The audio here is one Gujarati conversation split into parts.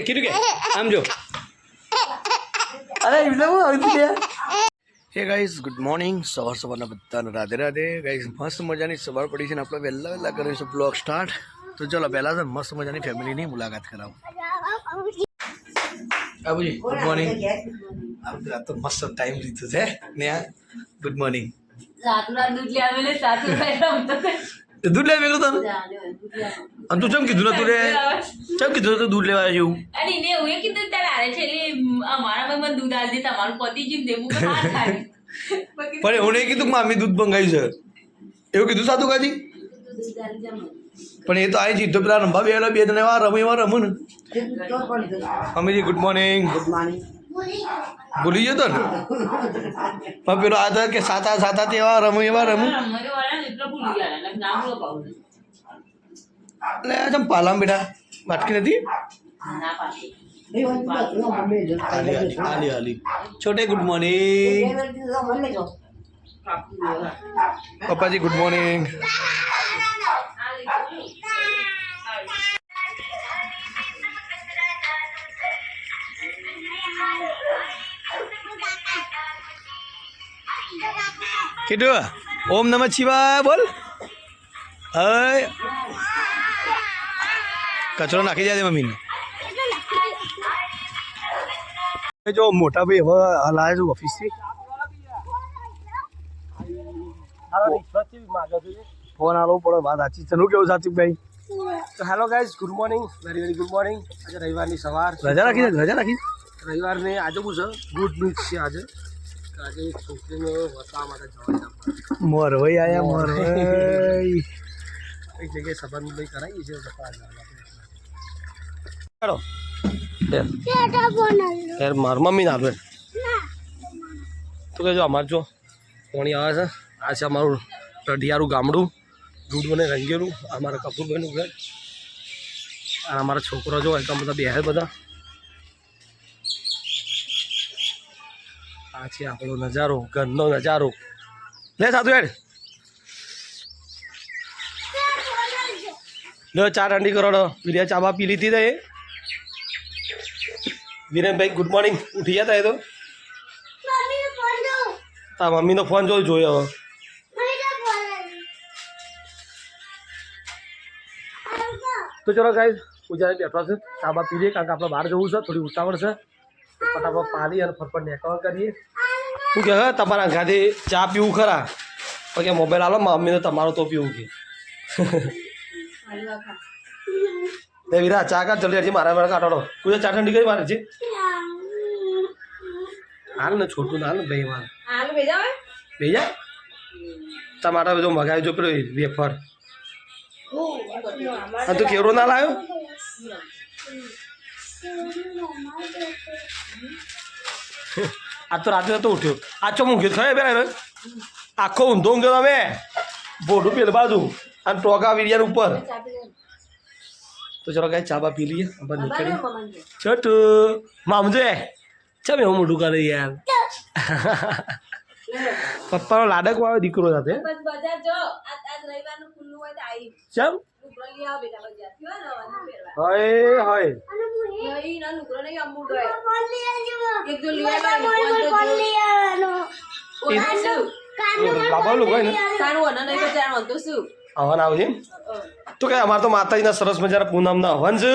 કીધું કે આમ જો અરે એટલે હું આવી તું હે ગાઈઝ ગુડ મોર્નિંગ સવારના બધાને રાધે રાધે ગાઈઝ મસ્ત મજાની સવાર પડી છે ને આપણે વહેલા કરીશું બ્લોગ સ્ટાર્ટ તો ચલો પહેલાં તો મસ્ત મજાની ફેમિલીની મુલાકાત કરાવો બાબુજી ગુડ મોર્નિંગ આ તો મસ્ત ટાઈમ લીધો છે ને ગુડ મોર્નિંગ દૂધ લેવા મેળવું તને અને તું ચમ કીધું ને તું ચમ કીધું તું દૂધ લેવા જેવું પણ એવું નહીં કીધું મામી દૂધ મંગાવ્યું છે એવું કીધું સાતું કાજી પણ એ તો આવી જીતો પેલા રંભા બે બે જણા એવા રમીમાં રમું ને મમ્મીજી ગુડ મોર્નિંગ ભૂલી ગયો તો ને પણ પેલો આ કે સાતા સાતા એવા રમું એવા રમું એટલે આ ચમ પાલામ બેટા વાટકી નથી હાલી હાલી છોટે ગુડ મોર્નિંગ પપ્પાજી ગુડ મોર્નિંગ કીધું ઓમ નમઃ શિવાય બોલ હય કચરો નાખી જાય મમ્મીને જો મોટા ભાઈ હવે હાલ આવ્યા છું ઓફિસથી ફોન આલો પડે વાત સાચી છે કેવું સાચું ભાઈ તો hello guys good morning very good morning આજે રવિવારની સવાર રજા રાખી રજા રાખી રવિવારને આજે શું છે ગુડ ન્યૂઝ છે આજે છોકરીને વસવા માટે જવાના મોરભાઈ આયા મોરભાઈ એક જગ્યાએ સંબંધ કરાવીએ છીએ ચાલો યાર માર મમ્મી ના આપે તો કહેજો અમારે જો પાણી આવે છે આ છે અમારું રઢિયારું ગામડું દૂધ બને રંગેલું અમારા કપૂરભાઈનું ઘર અને અમારા છોકરો જો એકદમ બધા બે બધા આ છે આપણો નજારો ઘરનો નજારો લે સાધુ હેડ લો ચા ઠંડી કરો પીલિયા ચા બા પી લીધી તો એ વિરેનભાઈ ગુડ મોર્નિંગ ઉઠી ગયા તા એ તો તા મમ્મીનો ફોન જોયો હવે તો ચલો ગાઈઝ પૂજા બેઠો છે ચા બા પી લઈએ કારણ કે આપણે બહાર જવું છે થોડી ઉતાવળ છે ફટાફટ પાણી અને ફટફટ નેકવા કરીએ શું કે હા તમારા ઘાથી ચા પીવું ખરા ઓકે મોબાઈલ આલો મમ્મીને તમારો તો પીવું કે વીરા ચા કા જલ્દી હજી મારા મારા કાઢો પૂજા ચા ઠંડી કરી મારે છે હાલ ને છોટું હાલ ને ભાઈ મારે ભેજા તમારા બધું મગાવી જો પેલો વેફર હા તું કેવડો ના લાવ્યો આ તો રાત્રે તો ઉઠ્યો આછો મૂક્યો થયો બે આખો ઊંધો ઊંઘ્યો તમે બોડું પેલ બાજુ અને ટોકા વીડિયા ઉપર તો ચલો કઈ ચા બા પી લઈએ આપણે નીકળીએ છોટુ મામજે ચમ એવું મોટું કરે યાર પપ્પાનો લાડક વાળો દીકરો સાથે ચમ હોય હોય બાબા લોકો હોય ને હવન આવજે તું કે અમારે તો માતાજીના સરસ મજાના પૂનમના હવન છે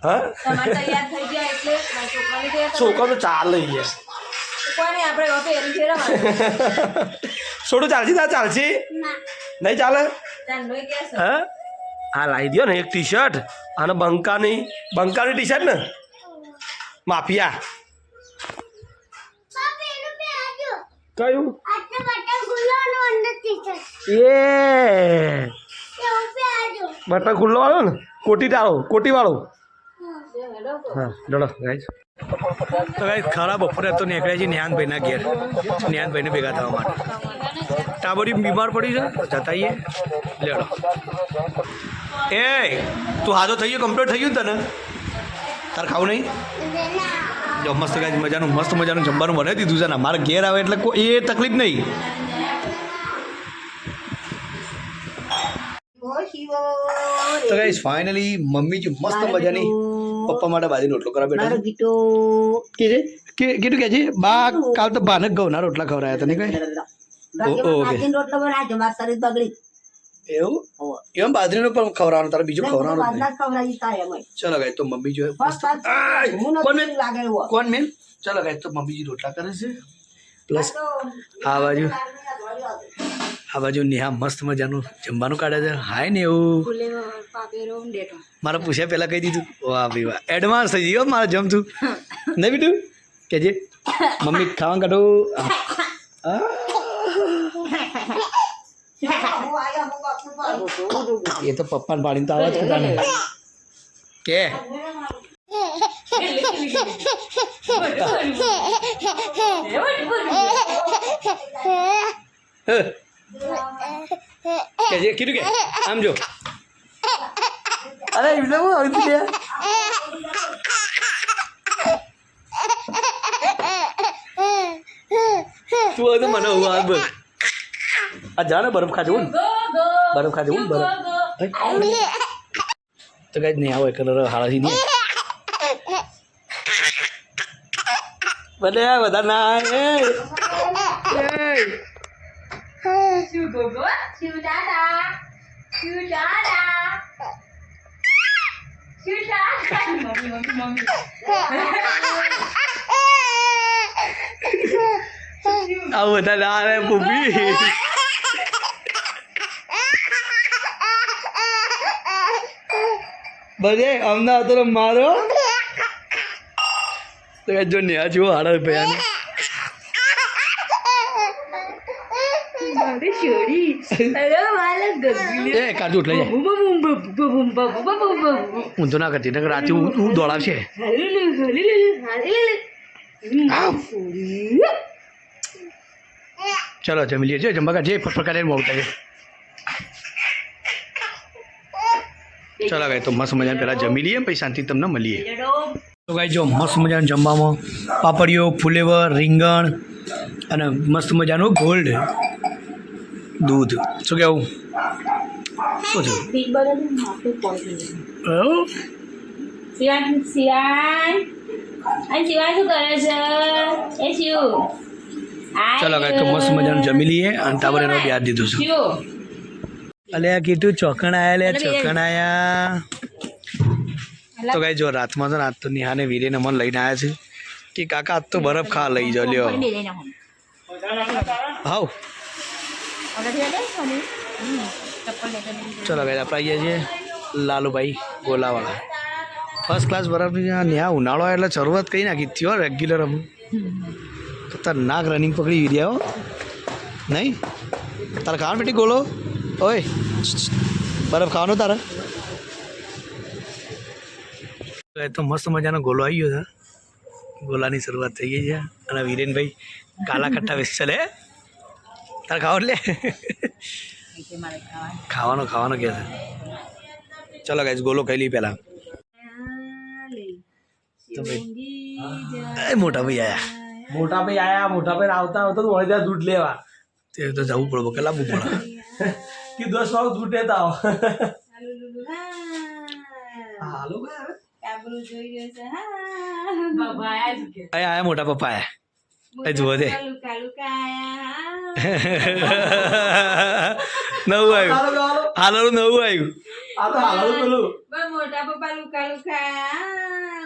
હા છોકરો તો ચાલે છોડું ચાલશે તા ચાલશે નહીં ચાલે હા હા લાવી દો ને એક ટી શર્ટ અને બંકાની ટી શર્ટ ને માફિયા કયું એ બટન ખુલ્લો વાળો ને કોટી વાળો હા ડોલો ગાઈસ તો ગાઈસ ખરા બપોરે તો નીકળ્યા છે નેહાનભાઈના ઘેર નેહાનભાઈને ભેગા થવા માટે ટાબરી બીમાર પડી છે જતાઈએ લેડો એ તું હાજો થઈ ગયો કમ્પ્લીટ થઈ ગયું તને તાર ખાવું નહીં જો મસ્ત ગાઈસ મજાનું જમવાનું બનાવી દીધું છે ને મારે ઘેર આવે એટલે કોઈ એ તકલીફ નહીં. તો ગાઈસ ફાઇનલી મમ્મી જો મસ્ત મજાની પપ્પા માટે બાજરીનો રોટલો કરવા બેઠા છે. કીધું કે છે બા કાલ તો બાને ઘઉંના રોટલા ખવડાયા તને કઈ ઓકે એવું એમ બાજરીનો પણ ખવડાવવાનો તારે બીજું ખવડાવવાનું ચલો ગાઈસ તો મમ્મી જો કોણ મેન ચલો ગાઈસ તો મમ્મીજી રોટલા કરે છે પ્લસ આ બાજુ નેહા મસ્ત મજાનું જમવાનું કાઢે છે. હાય ને એવું મારે પૂછ્યા પહેલાં કહી દીધું વાહ ભાઈ વાહ એડવાન્સ થઈ ગયો મારે જમતું નહીં બીટું કેજે મમ્મી ખાવા કાઢો એ તો પપ્પાને પાડીને તો આવા જ કરતા ને કે કેજે કીધું કે આમ જો અરે એટલે હું આવી તું હવે મને હું આ બસ આ જા ને બરફ ખાજે હું બરફ તો કઈ નહીં આવો કલર હાળાથી નહીં ભલે બધા ના આવું બધા ના રે પૂપી બધે અમદાવાદ તો મારો તો જો ને આ જુઓ હાડા ભયાને કાઢું એટલે હું તો ના કરતી નકર રાતે હું દોડાવશે ચલો જમી લઈએ જમવા કાઢીએ ફટફટ મોટા છે. ચલો ગાય તો મસ્ત મજાને પહેલાં જમી લઈએ પછી શાંતિ તમને મળીએ. તો ગાય જો મસ્ત મજાનું જમવામાં પાપડીઓ ફુલેવર રીંગણ અને મસ્ત મજાનું ગોલ્ડ દૂધ શું કહેવું શું થયું ચલો ગાય તો મસ્ત મજાનું જમી લઈએ અને તાબર એનો યાદ દીધું છે. અલે આ કીધું ચોકણ આયા તો ગાય જો રાતમાં તો આજ તો નિહાને વીરેને મન લઈને આવ્યા છે કે કાકા આજ તો બરફ ખા લઈ જાઓ લ્યો હાવ ચલો ગાય આપણે આવીએ છીએ લાલુભાઈ ગોલાવાળા ફર્સ્ટ ક્લાસ બરફ નેહા ઉનાળો એટલે શરૂઆત કરી નાખી થયો રેગ્યુલર અમે ખતરનાક રનિંગ પકડી વીર્યા નહીં તારે ખાવાનું બેટી ગોલો ઓય બરફ ખાવાનો તારે તો મસ્ત મજાનો ગોલો આવી ગયો છે ગોલાની શરૂઆત થઈ ગઈ છે અને વીરેનભાઈ કાલા ખટ્ટા વેચ ચાલે તારે ખાવ એટલે ખાવાનો કે છે. ચલો ગાઈસ ગોલો ખાઈ લઈ પહેલાં મોટા ભાઈ આયા આવતા તો વળી ત્યાં દૂધ લેવા તે તો જવું પડે કેટલા બહુ પડે કે 10 વાગ દૂધ લેતા આવો હાલો આયા મોટા પપ્પા આયા જુઓ દે નવું આવ્યું હાલારું નવું આવ્યું મોટા પપ્પા લુકા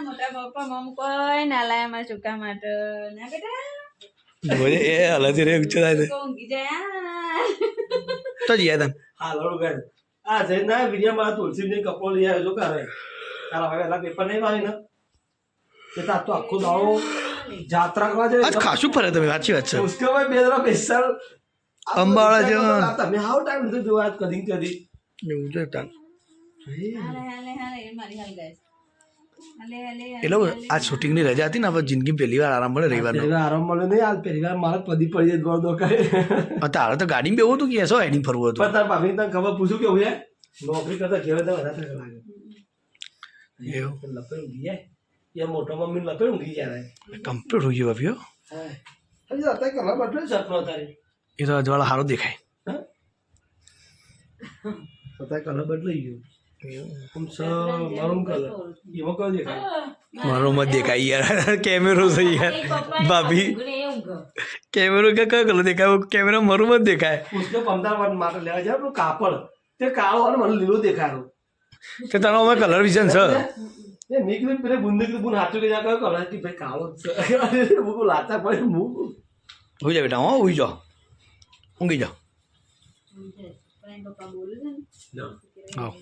મોટા પપ્પા મમ કોઈ ના લાયા મારા છોકરા માટે ના બેટા બોલે એ હલતી રે ઊંચો થાય ઊંઘી જાય તો જીયા તન હાલો ગાય આ જઈને વિડીયોમાં તુલસીની કપડો લઈ આવ્યો જો કારે તારા હવે એલા પેપર નહીં મારી ને કે તા તો આખો દાડો જાત્રા કરવા જાય આજ ખાસું ફરે તમે સાચી વાત છે ઉસકે ભાઈ બે જરા સ્પેશિયલ અંબાળા જેવા તમે હાઉ ટાઈમ લીધું જોવા કદી એવું છે તાન હાલે મારી હાલ ગાઈસ એટલે આ શૂટિંગની રજા હતી ને હવે જિંદગી પહેલી વાર આરામ મળે રવિવારનો આરામ મળ્યો નહીં આજ પહેલી વાર મારે પદી પડી જાય દોડ દોડ કરે તારે તો ગાડીમાં બેવું હતું કે એસો એની ફરવું હતું પણ તાર ભાભી તને ખબર પૂછું કેવું યાર નોકરી કરતા ઘેર તો વધારે લાગે એવું લપડી ગયા એ મોટા મમ્મી લપે ઊંઘી જાય કમ્પ્લીટ હોઈ ગયો ભાભીઓ હા હજી અત્યારે કલર બદલે સપનો તારી એ તો અજવાળા સારો દેખાય હા અત્યારે કલર બદલાઈ ગયો મારું કલર એમાં કયો દેખાય મારો મત દેખાય યાર કેમેરો છે યાર ભાભી કેમેરો કે કયો કલર દેખાય કેમેરા મારું મત દેખાય પુષ્પ 15 વાર માટે લેવા જાય પેલું કાપડ તે કાળો અને મને લીલો દેખાયો તો તારો અમે કલર વિઝન છે એ નીકળી પેલે બુંદી બુન હાથું કે જા કયો કલર કે ભાઈ કાળો જ છે મુકુ લાતા પડે મુક હોઈ જા બેટા હો હોઈ જાઓ ઊંઘી જાઓ પપ્પા બોલું છે ને આવો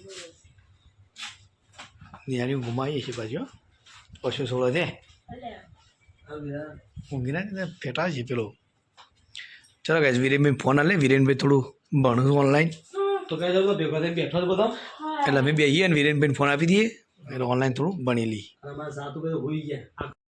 નિયારી ઘુમાવીએ છીએ પાછું પશુ છોડો છે ઊંઘી ના ફેટા છે પેલો ચલો ગાઈસ વિરેનભાઈ ફોન આલે વિરેનભાઈ થોડું ભણું ઓનલાઈન તો કઈ જાવ ભેગો થઈ બેઠો જ બધા એટલે અમે બેહીએ ને વિરેનભાઈને ફોન આપી દઈએ એટલે ઓનલાઈન થોડું ભણી લઈએ અને મારા સાતું બધું હોઈ ગયા